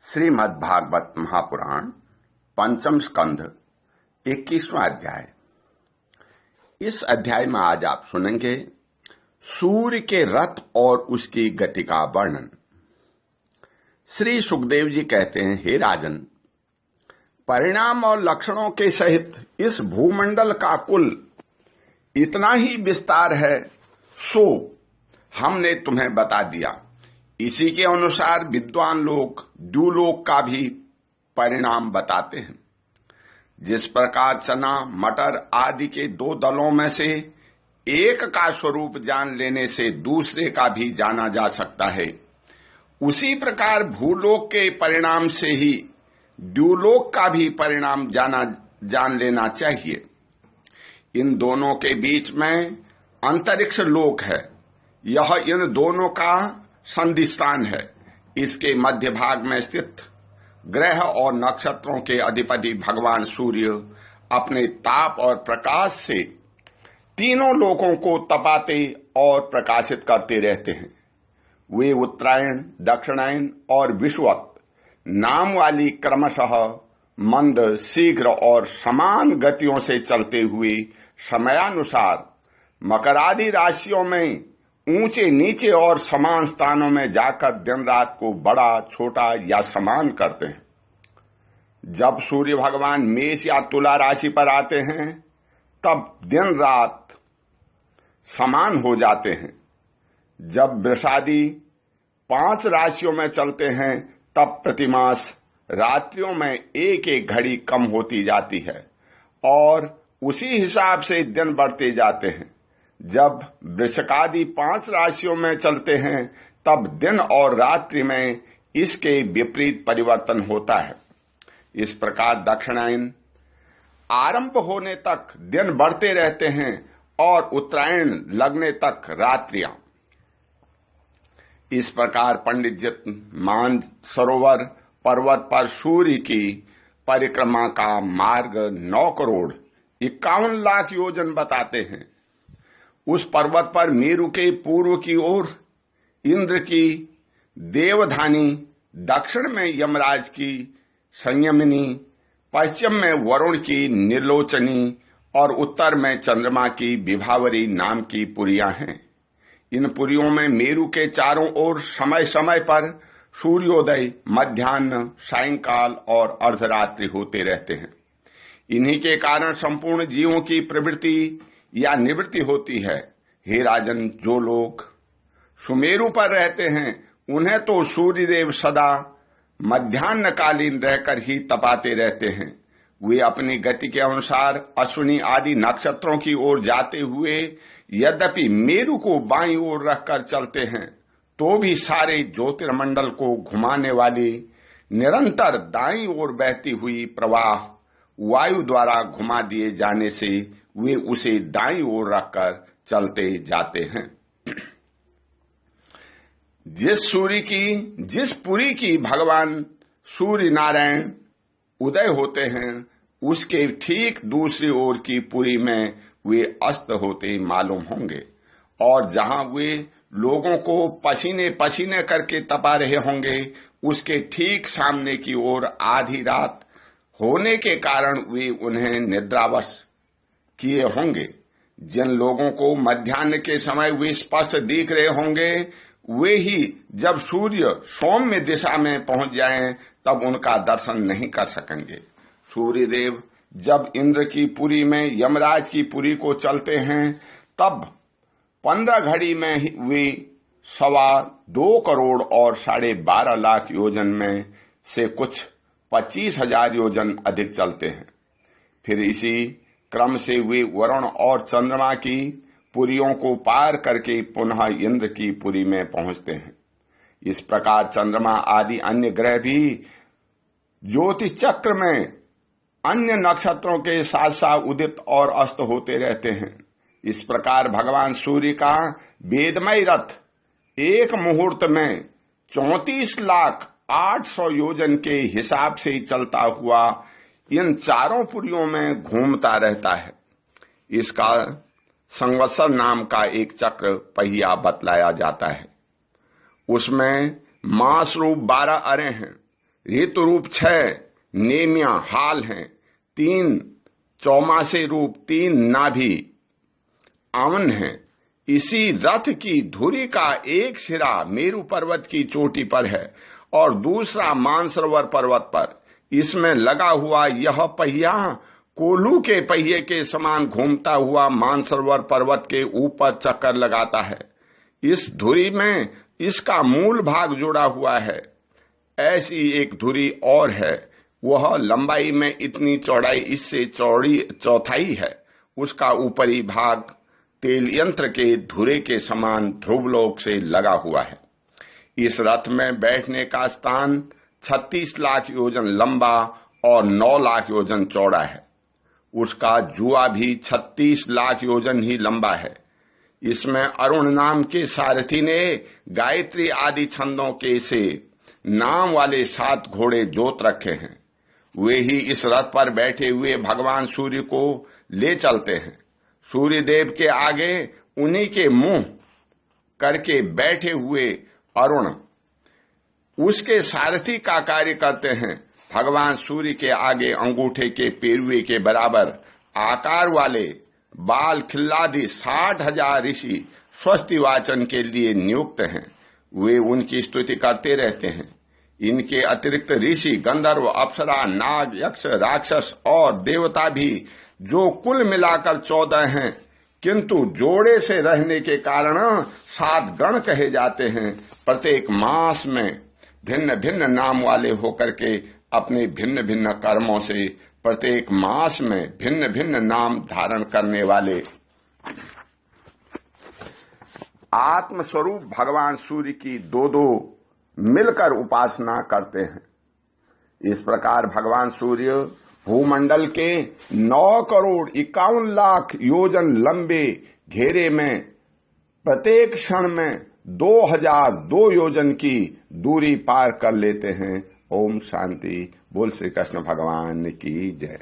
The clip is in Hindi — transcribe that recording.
श्रीमद्भागवत महापुराण पंचम स्कंध 21वां अध्याय। इस अध्याय में आज आप सुनेंगे सूर्य के रथ और उसकी गति का वर्णन। श्री सुखदेव जी कहते हैं, हे राजन, परिणाम और लक्षणों के सहित इस भूमंडल का कुल इतना ही विस्तार है, सो हमने तुम्हें बता दिया। इसी के अनुसार विद्वान लोग द्युलोक का भी परिणाम बताते हैं। जिस प्रकार चना, मटर आदि के दो दलों में से एक का स्वरूप जान लेने से दूसरे का भी जाना जा सकता है, उसी प्रकार भूलोक के परिणाम से ही द्युलोक का भी परिणाम जान लेना चाहिए। इन दोनों के बीच में अंतरिक्ष लोक है। यह इन दोनों का संधि स्थान है। इसके मध्य भाग में स्थित ग्रह और नक्षत्रों के अधिपति भगवान सूर्य अपने ताप और प्रकाश से तीनों लोकों को तपाते और प्रकाशित करते रहते हैं। वे उत्तरायण, दक्षिणायन और विषुवत नाम वाली क्रमशः मंद, शीघ्र और समान गतियों से चलते हुए समयानुसार मकर आदि राशियों में ऊंचे नीचे और समान स्थानों में जाकर दिन रात को बड़ा, छोटा या समान करते हैं। जब सूर्य भगवान मेष या तुला राशि पर आते हैं तब दिन रात समान हो जाते हैं। जब वृषादि 5 राशियों में चलते हैं तब प्रतिमास रात्रियों में एक एक घड़ी कम होती जाती है और उसी हिसाब से दिन बढ़ते जाते हैं। जब वृश्चिकादि 5 राशियों में चलते हैं तब दिन और रात्रि में इसके विपरीत परिवर्तन होता है। इस प्रकार दक्षिणायन आरंभ होने तक दिन बढ़ते रहते हैं और उत्तरायण लगने तक रात्रियां। इस प्रकार पंडित जी मान सरोवर पर्वत पर सूर्य की परिक्रमा का मार्ग 9 करोड़ 51 लाख योजन बताते हैं। उस पर्वत पर मेरु के पूर्व की ओर इंद्र की देवधानी, दक्षिण में यमराज की संयमिनी, पश्चिम में वरुण की निर्लोचनी और उत्तर में चंद्रमा की विभावरी नाम की पुरियां हैं। इन पुरियों में मेरु के चारों ओर समय समय पर सूर्योदय, मध्याह्न, सायंकाल और अर्धरात्रि होते रहते हैं। इन्हीं के कारण संपूर्ण जीवों की प्रवृत्ति या निवृत्ति होती है। हे राजन, जो लोग सुमेरु पर रहते हैं उन्हें तो सूर्यदेव सदा मध्याह्नकालीन रहकर ही तपाते रहते हैं। वे अपनी गति के अनुसार अश्विनी आदि नक्षत्रों की ओर जाते हुए यद्यपि मेरु को बाईं ओर रखकर चलते हैं तो भी सारे ज्योतिर्मंडल को घुमाने वाली निरंतर दाईं ओर बहती हुई प्रवाह वायु द्वारा घुमा दिए जाने से वे उसे दाईं ओर रखकर चलते जाते हैं। जिस पुरी की भगवान सूर्य नारायण उदय होते हैं उसके ठीक दूसरी ओर की पुरी में वे अस्त होते मालूम होंगे और जहां वे लोगों को पसीने पसीने करके तपा रहे होंगे उसके ठीक सामने की ओर आधी रात होने के कारण वे उन्हें निद्रावश किए होंगे। जिन लोगों को मध्याह्न के समय वे स्पष्ट दिख रहे होंगे वे ही जब सूर्य सौम्य दिशा में पहुंच जाएं तब उनका दर्शन नहीं कर सकेंगे। सूर्यदेव जब इंद्र की पुरी में यमराज की पुरी को चलते हैं तब 15 घड़ी में ही वे 2.25 करोड़ और 12.5 लाख योजन में से कुछ 25,000 योजन अधिक चलते हैं। फिर इसी क्रम से वे वरुण और चंद्रमा की पुरियों को पार करके पुनः इंद्र की पुरी में पहुंचते हैं। इस प्रकार चंद्रमा आदि अन्य ग्रह भी ज्योतिष चक्र में अन्य नक्षत्रों के साथ साथ उदित और अस्त होते रहते हैं। इस प्रकार भगवान सूर्य का वेदमय रथ एक मुहूर्त में 34,800,000 योजन के हिसाब से ही चलता हुआ इन चारों पुरियों में घूमता रहता है। इसका संवत्सर नाम का एक चक्र पहिया बतलाया जाता है। उसमें मास रूप 12 अरे हैं। ऋतु रूप 6 नेमिया हाल हैं, 3 चौमासे रूप 3 नाभि आवन हैं। इसी रथ की धुरी का एक सिरा मेरू पर्वत की चोटी पर है और दूसरा मानसरोवर पर्वत पर। इसमें लगा हुआ यह पहिया कोल्हू के पहिए के समान घूमता हुआ मानसरोवर पर्वत के ऊपर चक्कर लगाता है। इस धुरी में इसका मूल भाग जुड़ा हुआ है। ऐसी एक धुरी और है, वह लंबाई में इतनी चौड़ाई इससे चौड़ी चौथाई है। उसका ऊपरी भाग तेल यंत्र के धुरे के समान ध्रुवलोक से लगा हुआ है। इस रथ में बैठने का स्थान 36 लाख योजन लंबा और 9 लाख योजन चौड़ा है। उसका जुआ भी 36 लाख योजन ही लंबा है। इसमें अरुण नाम के सारथी ने गायत्री आदि छंदों के से नाम वाले 7 घोड़े जोत रखे हैं। वे ही इस रथ पर बैठे हुए भगवान सूर्य को ले चलते हैं। सूर्य देव के आगे उन्हीं के मुंह करके बैठे हुए अरुण उसके सारथी का कार्य करते हैं। भगवान सूर्य के आगे अंगूठे के पेरुए के बराबर आकार वाले बाल खिल्लादि 60,000 ऋषि स्वस्ति वाचन के लिए नियुक्त हैं। वे उनकी स्तुति करते रहते हैं। इनके अतिरिक्त ऋषि, गंधर्व, अप्सरा, नाग, यक्ष, राक्षस और देवता भी, जो कुल मिलाकर 14 हैं, किंतु जोड़े से रहने के कारण 7 गण कहे जाते हैं। प्रत्येक मास में भिन्न भिन्न नाम वाले होकर के अपने भिन्न भिन्न कर्मों से प्रत्येक मास में भिन्न भिन्न नाम धारण करने वाले आत्मस्वरूप भगवान सूर्य की 2-2 मिलकर उपासना करते हैं। इस प्रकार भगवान सूर्य भूमंडल के 9,51,00,000 योजन लंबे घेरे में प्रत्येक क्षण में 2002 योजन की दूरी पार कर लेते हैं। ओम शांति। बोल श्री कृष्ण भगवान की जय।